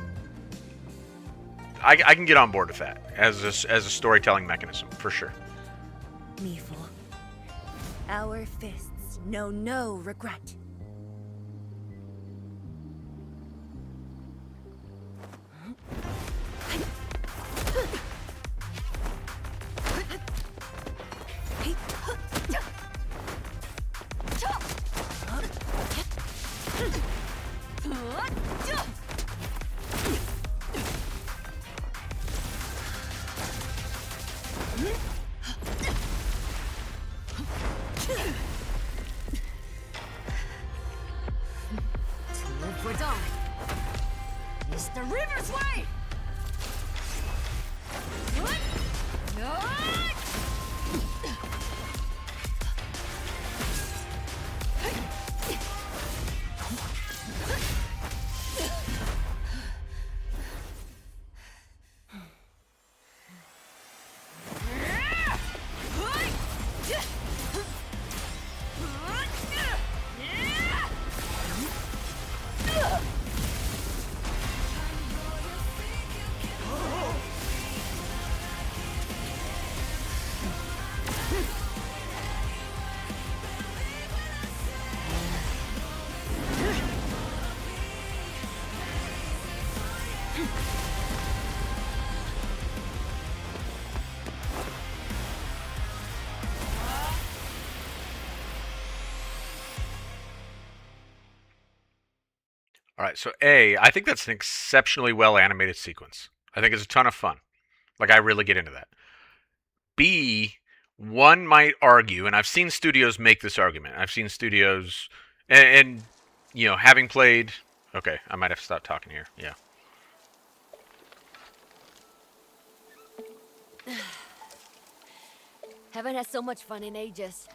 can get on board with that as a storytelling mechanism for sure. Mifu, our fists know no regret. We're done. It's the river's way! All right, so A, I think that's an exceptionally well animated sequence. I think it's a ton of fun. Like, I really get into that. B, one might argue, and I've seen studios make this argument. I've seen studios, and you know, having played. Okay, I might have to stop talking here. Yeah. Haven't had so much fun in ages.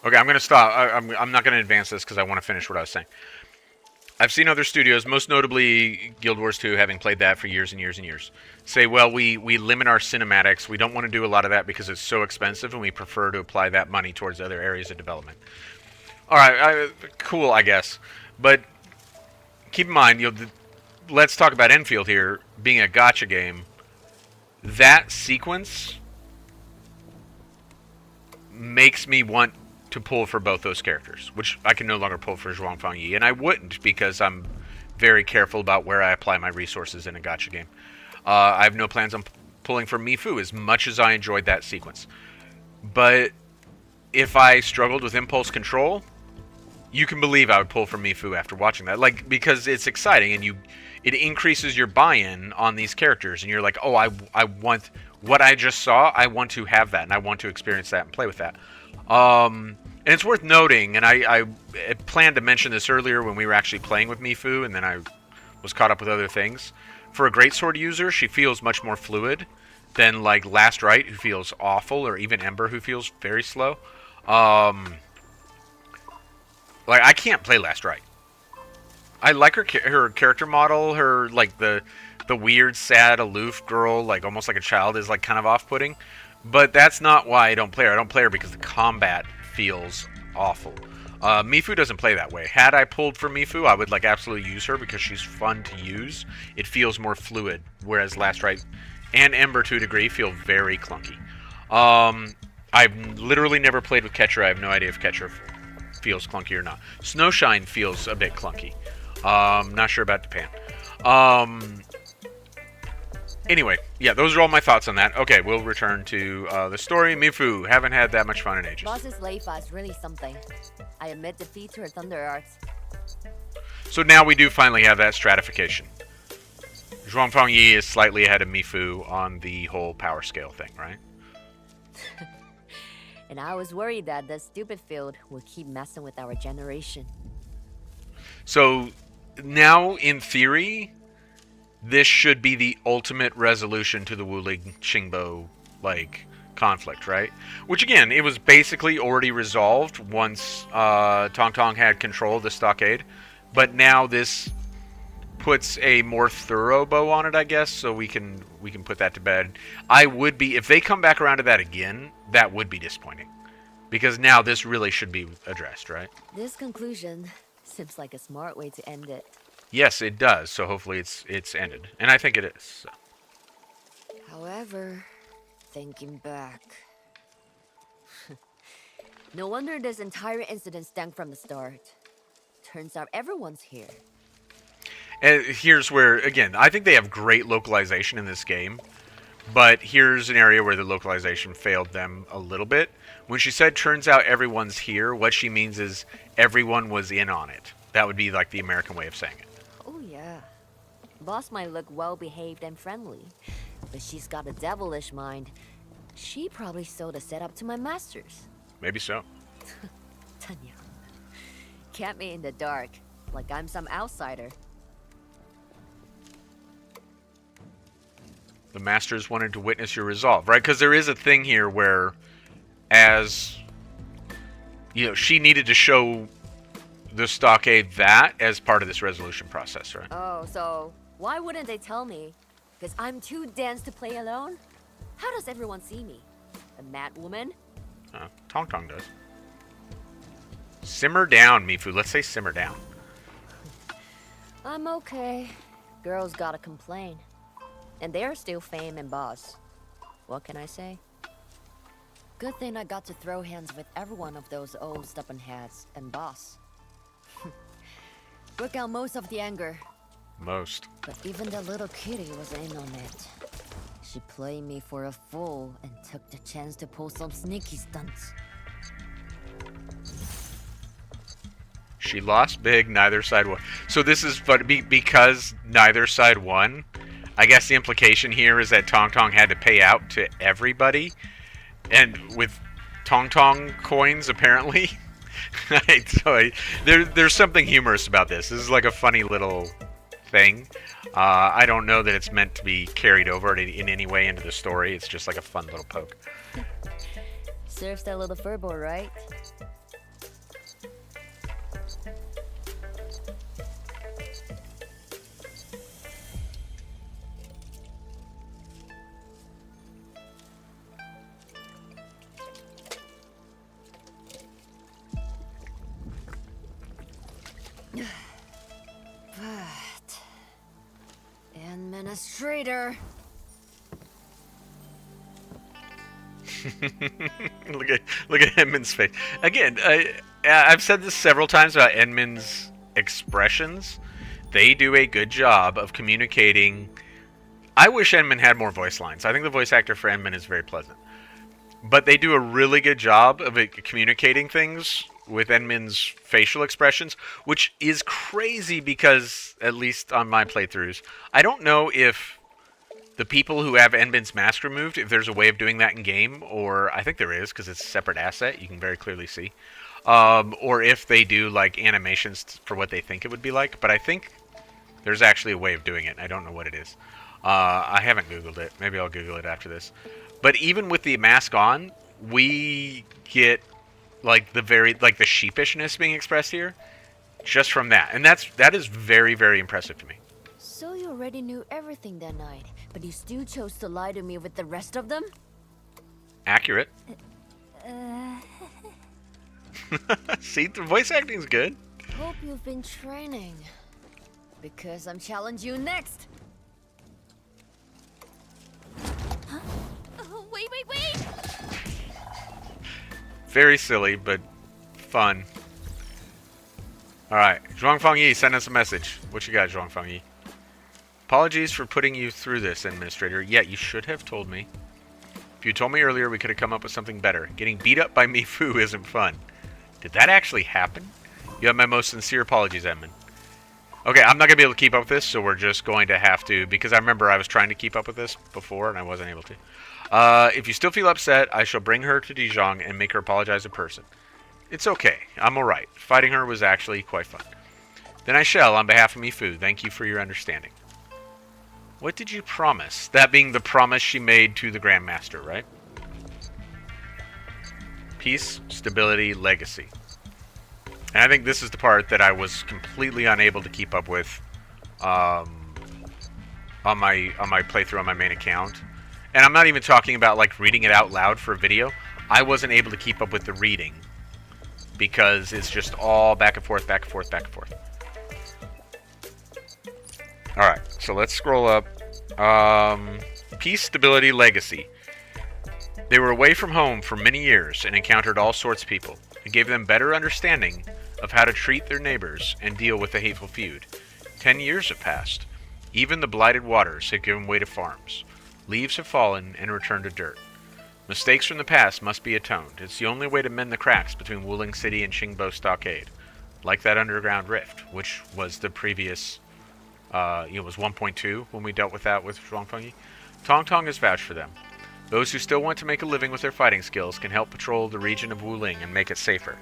Okay, I'm gonna stop. I'm not gonna advance this because I want to finish what I was saying. I've seen other studios, most notably Guild Wars 2, having played that for years and years and years, say, well, we limit our cinematics. We don't want to do a lot of that because it's so expensive, and we prefer to apply that money towards other areas of development. All right, cool, I guess. But keep in mind, you know, let's talk about Endfield here being a gacha game. That sequence makes me want to pull for both those characters, which I can no longer pull for Zhuang Fangyi, and I wouldn't because I'm very careful about where I apply my resources in a gacha game. I have no plans on pulling for Mifu as much as I enjoyed that sequence. But if I struggled with impulse control, you can believe I would pull for Mifu after watching that, like, because it's exciting and it increases your buy-in on these characters, and you're like, oh, I want what I just saw. I want to have that, and I want to experience that and play with that. And it's worth noting, and I planned to mention this earlier when we were actually playing with Mifu, and then I was caught up with other things. For a greatsword user, she feels much more fluid than, like, Last Rite, who feels awful, or even Ember, who feels very slow. Like, I can't play Last Rite. I like her character model, her, like, the weird, sad, aloof girl, like, almost like a child, is, like, kind of off-putting. But that's not why I don't play her. I don't play her because the combat feels awful. Mifu doesn't play that way. Had I pulled for Mifu, I would, like, absolutely use her because she's fun to use. It feels more fluid, whereas Last Rite and Ember, to a degree, feel very clunky. I've literally never played with Ketcher. I have no idea if Ketcher feels clunky or not. Snowshine feels a bit clunky. Not sure about Japan. Anyway, yeah, those are all my thoughts on that. Okay, we'll return to the story. Mifu, haven't had that much fun in ages. Boss's Leifa is really something. I admit defeat to her Thunder Arts. So now we do finally have that stratification. Zhuang Fangyi is slightly ahead of Mifu on the whole power scale thing, right? And I was worried that the stupid field would keep messing with our generation. So now, in theory, this should be the ultimate resolution to the Wuling Qingbo, like, conflict, right? Which, again, it was basically already resolved once Tong Tong had control of the stockade. But now this puts a more thorough bow on it, I guess, so we can put that to bed. I would be, if they come back around to that again, that would be disappointing. Because now this really should be addressed, right? This conclusion seems like a smart way to end it. Yes, it does. So hopefully it's ended, and I think it is. So. However, thinking back, no wonder this entire incident stemmed from the start. Turns out everyone's here. And here's where, again, I think they have great localization in this game, but here's an area where the localization failed them a little bit. When she said, turns out everyone's here, what she means is everyone was in on it. That would be like the American way of saying it. Oh yeah. Boss might look well-behaved and friendly, but she's got a devilish mind. She probably sold a setup to my masters. Maybe so. Tanya. Kept me in the dark, like I'm some outsider. The masters wanted to witness your resolve, right? Because there is a thing here where, as, you know, she needed to show the stockade that as part of this resolution process, right? Oh, so why wouldn't they tell me? Because I'm too dense to play alone? How does everyone see me? A mad woman? Tong Tong does. Simmer down, Mifu. Let's say simmer down. I'm okay. Girls gotta complain. And they're still fame and boss. What can I say? Good thing I got to throw hands with every one of those old stubborn heads and boss. Work out most of the anger, Most. But even the little kitty was in on it. She played me for a fool and took the chance to pull some sneaky stunts. She lost big, neither side won. So this is because neither side won. I guess the implication here is that Tong Tong had to pay out to everybody, and with Tong Tong coins apparently. There's something humorous about this. This is like a funny little thing. I don't know that it's meant to be carried over in any way into the story. It's just like a fun little poke. Serves that little furboy, right? But administrator. look at Edmund's face. Again, I've said this several times about Edmund's expressions. They do a good job of communicating. I wish Edmund had more voice lines. I think the voice actor for Edmund is very pleasant. But they do a really good job of communicating things with Edmund's facial expressions, which is crazy because, at least on my playthroughs, I don't know if the people who have Edmund's mask removed, if there's a way of doing that in game, or I think there is because it's a separate asset, you can very clearly see, or if they do like animations for what they think it would be like. But I think there's actually a way of doing it. I don't know what it is. I haven't Googled it. Maybe I'll Google it after this. But even with the mask on, we get like the sheepishness being expressed here just from that. And that is very, very impressive to me. So you already knew everything that night, but you still chose to lie to me with the rest of them? Accurate. See, the voice acting's good. Hope you've been training. Because I'm challenging you next. Huh? Oh, wait! Very silly, but fun. Alright, Zhuangfang Yi, send us a message. What you got, Zhuangfang Yi? Apologies for putting you through this, Administrator. Yeah, you should have told me. If you told me earlier, we could have come up with something better. Getting beat up by Mifu isn't fun. Did that actually happen? You have my most sincere apologies, Edmund. Okay, I'm not going to be able to keep up with this, so we're just going to have to, because I remember I was trying to keep up with this before, and I wasn't able to. If you still feel upset, I shall bring her to Dijon and make her apologize in person. It's okay. I'm alright. Fighting her was actually quite fun. Then I shall, on behalf of Mifu, thank you for your understanding. What did you promise? That being the promise she made to the Grandmaster, right? Peace, stability, legacy. And I think this is the part that I was completely unable to keep up with on my playthrough on my main account. And I'm not even talking about like reading it out loud for a video. I wasn't able to keep up with the reading because it's just all back and forth, back and forth, back and forth. Alright, so let's scroll up. Peace, stability, legacy. They were away from home for many years and encountered all sorts of people. It gave them better understanding of how to treat their neighbors and deal with the hateful feud. 10 years have passed. Even the blighted waters have given way to farms. Leaves have fallen and returned to dirt. Mistakes from the past must be atoned. It's the only way to mend the cracks between Wuling City and Qingbo Stockade. Like that underground rift, which was the previous, it was 1.2 when we dealt with that with Zhuangfang Yi. Tong Tong has vouched for them. Those who still want to make a living with their fighting skills can help patrol the region of Wuling and make it safer.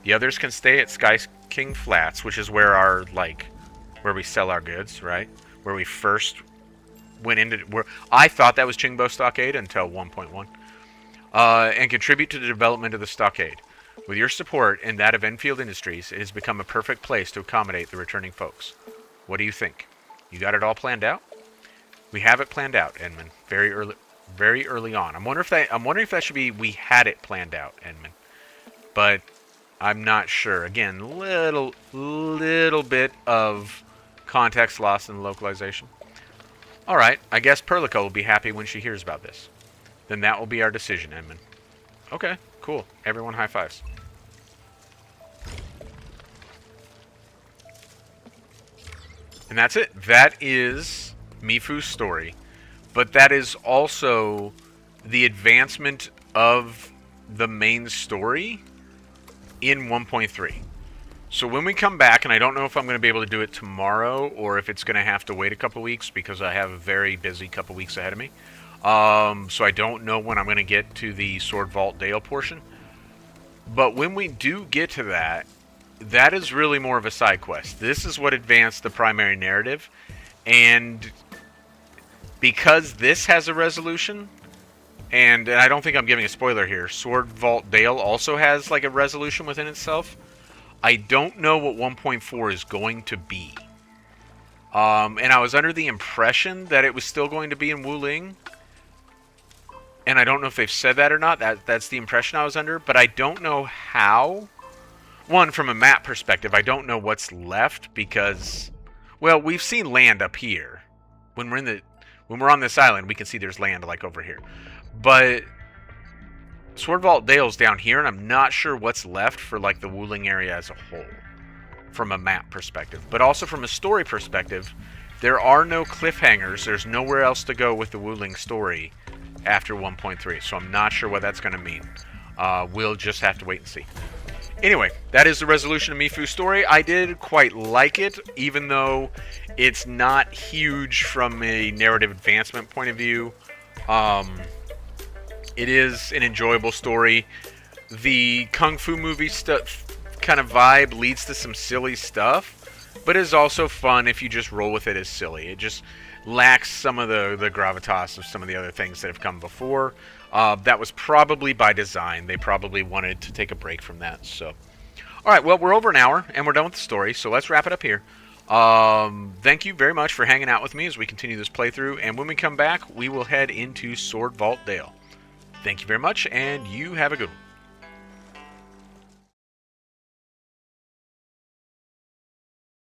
The others can stay at Sky King Flats, which is where our, where we sell our goods, right? Where we first went into, where I thought that was Qingbo Stockade until 1.1. And contribute to the development of the stockade. With your support and that of Endfield Industries, it has become a perfect place to accommodate the returning folks. What do you think? You got it all planned out? We have it planned out, Edmund. Very early on. I'm wondering if that should be we had it planned out, Edmund. But I'm not sure. Again, little bit of context lost in the localization. All right, I guess Perlica will be happy when she hears about this. Then that will be our decision, Edmund. Okay, cool. Everyone high fives. And that's it. That is Mifu's story. But that is also the advancement of the main story in 1.3. So when we come back, and I don't know if I'm going to be able to do it tomorrow or if it's going to have to wait a couple weeks because I have a very busy couple weeks ahead of me. So I don't know when I'm going to get to the Sword Vault Dale portion. But when we do get to that, that is really more of a side quest. This is what advanced the primary narrative. And because this has a resolution, and I don't think I'm giving a spoiler here, Sword Vault Dale also has like a resolution within itself. I don't know what 1.4 is going to be. And I was under the impression that it was still going to be in Wuling. And I don't know if they've said that or not. That's the impression I was under. But I don't know how. One, from a map perspective, I don't know what's left because, well, we've seen land up here. When we're on this island, we can see there's land like over here. But Sword Vault Dale's down here, and I'm not sure what's left for like the Wuling area as a whole from a map perspective. But also from a story perspective, there are no cliffhangers. There's nowhere else to go with the Wuling story after 1.3. So I'm not sure what that's going to mean. We'll just have to wait and see. Anyway, that is the resolution of Mifu's story. I did quite like it, even though it's not huge from a narrative advancement point of view. It is an enjoyable story. The Kung Fu movie stuff kind of vibe leads to some silly stuff, but is also fun if you just roll with it as silly. It just lacks some of the gravitas of some of the other things that have come before. That was probably by design. They probably wanted to take a break from that. So, all right, well, we're over an hour, and we're done with the story, so let's wrap it up here. Thank you very much for hanging out with me as we continue this playthrough, and when we come back, we will head into Sword Vault Dale. Thank you very much, and you have a good one.